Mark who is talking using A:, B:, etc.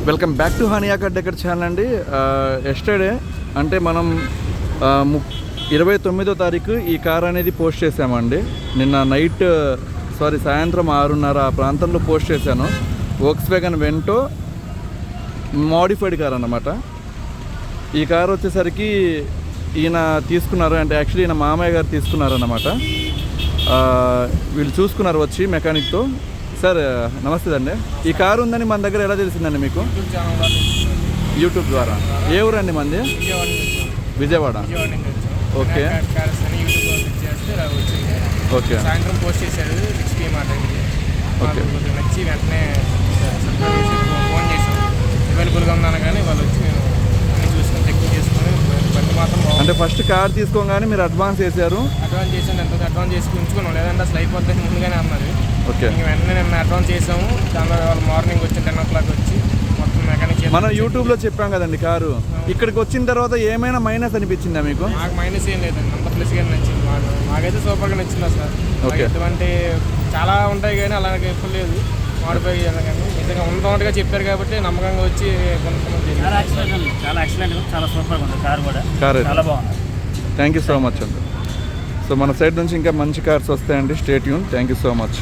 A: Welcome back to honey అకాడ్ decor channel అండి. Yesterday అంటే మనం 29వ తారీఖు ఈ కార్ అనేది పోస్ట్ చేసామండి. నిన్న నైట్ సాయంత్రం 6:30 ఆ ప్రాంతంలో పోస్ట్ చేశాను. వోక్స్‌వ్యాగన్ వెంటో మోడిఫైడ్ కార్ అన్నమాట. ఈ కార్ వచ్చేసరికి ఈయన తీసుకున్నారు, అంటే యాక్చువల్లీ ఈయన మామయ్య గారు తీసుకున్నారన్నమాట. వీళ్ళు చూసుకున్నారు వచ్చి మెకానిక్తో. సార్ నమస్తే అండి. ఈ కారు ఉందని మన దగ్గర ఎలా తెలిసిందండి మీకు? యూట్యూబ్ ద్వారా. ఏ ఊరండి మంది? విజయవాడ. ఓకే ఓకే
B: సాయంత్రం పోస్ట్ చేశారు 6 PM ఆ టైంకి. ఓకే నచ్చి వెంటనే ఫోన్ చేసాం, అవైలబుల్గా ఉన్నాను కానీ వాళ్ళు వచ్చి అన్ని చూసుకొని చెక్ చేసుకొని బండి మాత్రం
A: అంటే ఫస్ట్ కార్ తీసుకోగానే మీరు అడ్వాన్స్ చేశారు?
B: అడ్వాన్స్ చేసాను, ఎంత అడ్వాన్స్ చేసి ఉంచుకున్నాం, లేదంటే అసలు అయిపోతుంది ముందుగానే అన్నారు.
A: ఓకే
B: వెంటనే నిన్న అడ్వాన్స్ చేసాము. దానిలో వాళ్ళు మార్నింగ్ వచ్చి 10 o'clock వచ్చి మొత్తం మెకానిక్
A: మనం యూట్యూబ్లో చెప్పాం కదండి కారు. ఇక్కడికి వచ్చిన తర్వాత ఏమైనా మైనస్ అనిపించిందా మీకు?
B: నాకు మైనస్ ఏం లేదండి, అంత ప్లస్గా నచ్చింది. మాకైతే సూపర్గా నచ్చింది అసలు.
A: ఓకే
B: ఎటువంటి చాలా ఉంటాయి కానీ అలాగే ఎప్పుడు లేదు మాడిఫై కానీ నిజంగా ఉన్నట్టుగా చెప్పారు కాబట్టి నమ్మకంగా వచ్చి కొంతమంది
C: చాలా ఎక్సలెంట్, చాలా సూపర్గా ఉంది కార్ కూడా.
A: కార్
C: చాలా బాగుంది.
A: థ్యాంక్ యూ సో మచ్ అండి. సో మన సైడ్ నుంచి ఇంకా మంచి కార్స్ వస్తాయండి. Stay tune. Thank you so much.